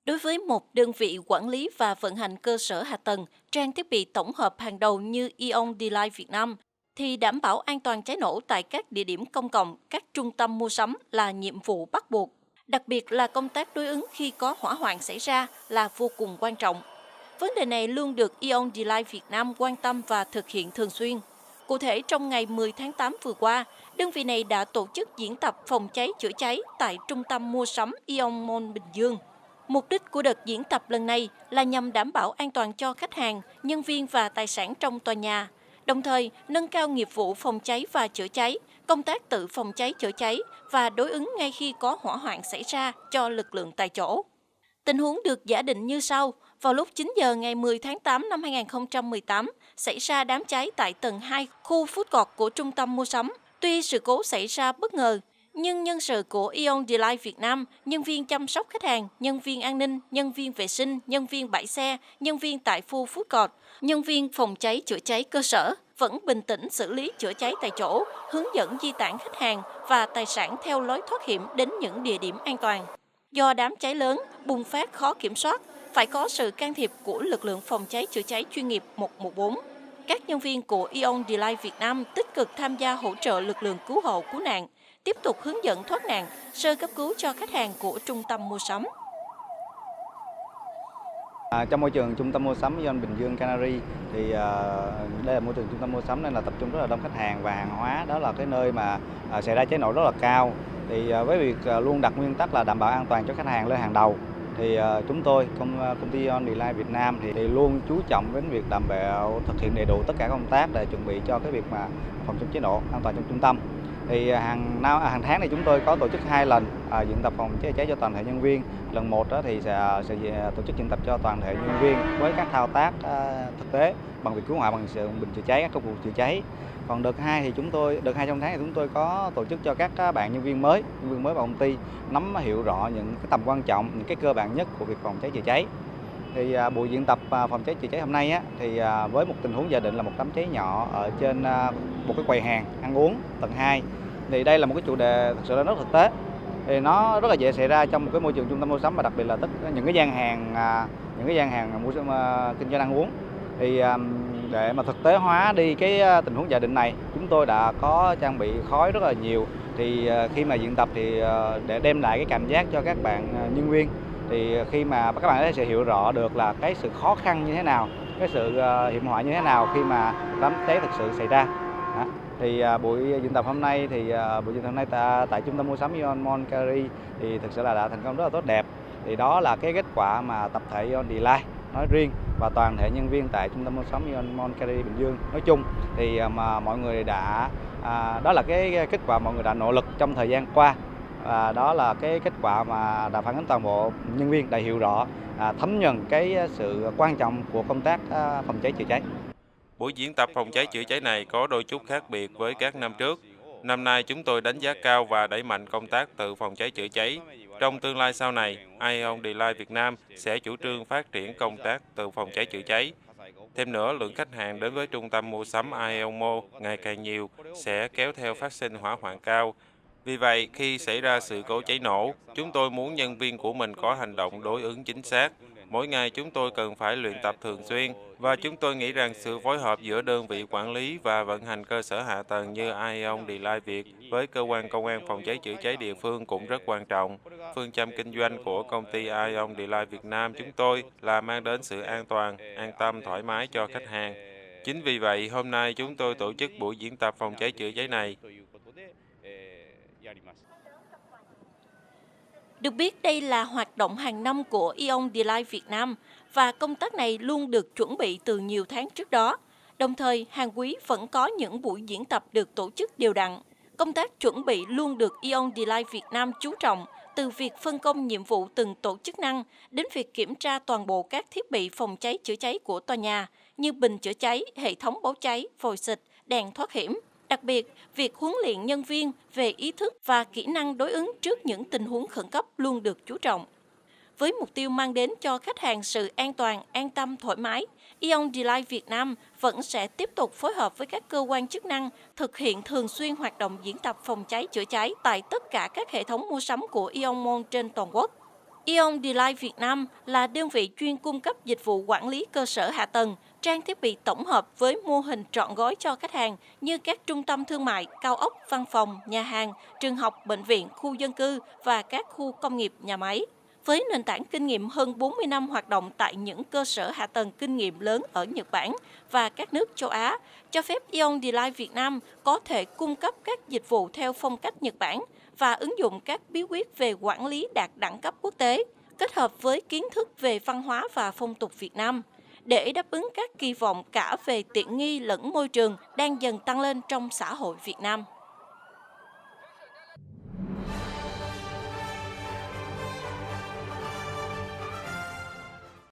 Đối với một đơn vị quản lý và vận hành cơ sở hạ tầng, trang thiết bị tổng hợp hàng đầu như Aeon Delight Việt Nam, thì đảm bảo an toàn cháy nổ tại các địa điểm công cộng, các trung tâm mua sắm là nhiệm vụ bắt buộc. Đặc biệt là công tác đối ứng khi có hỏa hoạn xảy ra là vô cùng quan trọng. Vấn đề này luôn được Aeon Delight Việt Nam quan tâm và thực hiện thường xuyên. Cụ thể, trong ngày 10 tháng 8 vừa qua, đơn vị này đã tổ chức diễn tập phòng cháy chữa cháy tại trung tâm mua sắm Aeon Mall Bình Dương. Mục đích của đợt diễn tập lần này là nhằm đảm bảo an toàn cho khách hàng, nhân viên và tài sản trong tòa nhà, đồng thời nâng cao nghiệp vụ phòng cháy và chữa cháy, công tác tự phòng cháy chữa cháy và đối ứng ngay khi có hỏa hoạn xảy ra cho lực lượng tại chỗ. Tình huống được giả định như sau. Vào lúc 9 giờ ngày 10 tháng 8 năm 2018, xảy ra đám cháy tại tầng 2 khu food court của trung tâm mua sắm. Tuy sự cố xảy ra bất ngờ, nhưng nhân sự của Aeon Delight Việt Nam, nhân viên chăm sóc khách hàng, nhân viên an ninh, nhân viên vệ sinh, nhân viên bãi xe, nhân viên tại khu food court, nhân viên phòng cháy chữa cháy cơ sở vẫn bình tĩnh xử lý chữa cháy tại chỗ, hướng dẫn di tản khách hàng và tài sản theo lối thoát hiểm đến những địa điểm an toàn. Do đám cháy lớn, bùng phát khó kiểm soát, phải có sự can thiệp của lực lượng phòng cháy chữa cháy chuyên nghiệp 114. Các nhân viên của Aeon Delight Việt Nam tích cực tham gia hỗ trợ lực lượng cứu hộ cứu nạn, tiếp tục hướng dẫn thoát nạn, sơ cấp cứu cho khách hàng của trung tâm mua sắm. Trong môi trường trung tâm mua sắm Aeon Bình Dương Canary thì đây là môi trường trung tâm mua sắm nên là tập trung rất là đông khách hàng và hàng hóa, đó là cái nơi mà xảy ra cháy nổ rất là cao. Thì với việc luôn đặt nguyên tắc là đảm bảo an toàn cho khách hàng lên hàng đầu, thì chúng tôi công ty Aeon Delight Việt Nam thì luôn chú trọng đến việc đảm bảo thực hiện đầy đủ tất cả công tác để chuẩn bị cho cái việc mà phòng chống cháy nổ an toàn trong trung tâm. Thì hàng tháng thì chúng tôi có tổ chức 2 lần diễn tập phòng cháy chữa cháy cho toàn thể nhân viên. Lần 1 đó thì sẽ tổ chức diễn tập cho toàn thể nhân viên với các thao tác thực tế bằng việc cứu hỏa bằng sử dụng bình chữa cháy, các công cụ chữa cháy. Còn đợt 2 thì đợt 2 trong tháng thì chúng tôi có tổ chức cho các bạn nhân viên mới vào công ty nắm hiểu rõ những cái tầm quan trọng, những cái cơ bản nhất của việc phòng cháy chữa cháy. Thì buổi diễn tập phòng cháy chữa cháy hôm nay thì với một tình huống giả định là một đám cháy nhỏ ở trên một cái quầy hàng ăn uống tầng 2. Thì đây là một cái chủ đề thực sự là rất thực tế. Thì nó rất là dễ xảy ra trong một cái môi trường trung tâm mua sắm, và đặc biệt là những cái gian hàng mua kinh doanh ăn uống. Thì để mà thực tế hóa đi cái tình huống giả định này, chúng tôi đã có trang bị khói rất là nhiều. Thì khi mà diễn tập thì để đem lại cái cảm giác cho các bạn nhân viên, thì khi mà các bạn sẽ hiểu rõ được là cái sự khó khăn như thế nào, cái sự hiểm họa như thế nào khi mà đám cháy thực sự xảy ra. Thì buổi diễn tập hôm nay tại trung tâm mua sắm Aeon Mall Canary thì thực sự là đã thành công rất là tốt đẹp. Thì đó là cái kết quả mà tập thể Aeon Delight nói riêng và toàn thể nhân viên tại trung tâm mua sắm Aeon Mall Canary Bình Dương nói chung thì mà mọi người đã đó là cái kết quả mọi người đã nỗ lực trong thời gian qua. Và đó là cái kết quả mà đã phản ánh toàn bộ nhân viên đã hiểu rõ, thấm nhuần cái sự quan trọng của công tác phòng cháy chữa cháy. Buổi diễn tập phòng cháy chữa cháy này có đôi chút khác biệt với các năm trước. Năm nay chúng tôi đánh giá cao và đẩy mạnh công tác tự phòng cháy chữa cháy. Trong tương lai sau này, Aeon Delight Việt Nam sẽ chủ trương phát triển công tác tự phòng cháy chữa cháy. Thêm nữa, lượng khách hàng đến với trung tâm mua sắm Aeon Mall ngày càng nhiều sẽ kéo theo phát sinh hỏa hoạn cao. Vì vậy, khi xảy ra sự cố cháy nổ, chúng tôi muốn nhân viên của mình có hành động đối ứng chính xác. Mỗi ngày chúng tôi cần phải luyện tập thường xuyên, và chúng tôi nghĩ rằng sự phối hợp giữa đơn vị quản lý và vận hành cơ sở hạ tầng như Aeon Delight Việt với cơ quan công an phòng cháy chữa cháy địa phương cũng rất quan trọng. Phương châm kinh doanh của công ty Aeon Delight Việt Nam chúng tôi là mang đến sự an toàn, an tâm, thoải mái cho khách hàng. Chính vì vậy, hôm nay chúng tôi tổ chức buổi diễn tập phòng cháy chữa cháy này. Được biết, đây là hoạt động hàng năm của Aeon Delight Việt Nam và công tác này luôn được chuẩn bị từ nhiều tháng trước đó. Đồng thời, hàng quý vẫn có những buổi diễn tập được tổ chức đều đặn. Công tác chuẩn bị luôn được Aeon Delight Việt Nam chú trọng, từ việc phân công nhiệm vụ từng tổ chức năng đến việc kiểm tra toàn bộ các thiết bị phòng cháy chữa cháy của tòa nhà như bình chữa cháy, hệ thống báo cháy, vòi xịt, đèn thoát hiểm. Đặc biệt, việc huấn luyện nhân viên về ý thức và kỹ năng đối ứng trước những tình huống khẩn cấp luôn được chú trọng. Với mục tiêu mang đến cho khách hàng sự an toàn, an tâm, thoải mái, Aeon Delight Việt Nam vẫn sẽ tiếp tục phối hợp với các cơ quan chức năng thực hiện thường xuyên hoạt động diễn tập phòng cháy chữa cháy tại tất cả các hệ thống mua sắm của Aeon Mall trên toàn quốc. Ion Delight Việt Nam là đơn vị chuyên cung cấp dịch vụ quản lý cơ sở hạ tầng, trang thiết bị tổng hợp với mô hình trọn gói cho khách hàng như các trung tâm thương mại, cao ốc, văn phòng, nhà hàng, trường học, bệnh viện, khu dân cư và các khu công nghiệp, nhà máy. Với nền tảng kinh nghiệm hơn 40 năm hoạt động tại những cơ sở hạ tầng kinh nghiệm lớn ở Nhật Bản và các nước châu Á, cho phép Ion Delight Việt Nam có thể cung cấp các dịch vụ theo phong cách Nhật Bản và ứng dụng các bí quyết về quản lý đạt đẳng cấp quốc tế, kết hợp với kiến thức về văn hóa và phong tục Việt Nam, để đáp ứng các kỳ vọng cả về tiện nghi lẫn môi trường đang dần tăng lên trong xã hội Việt Nam.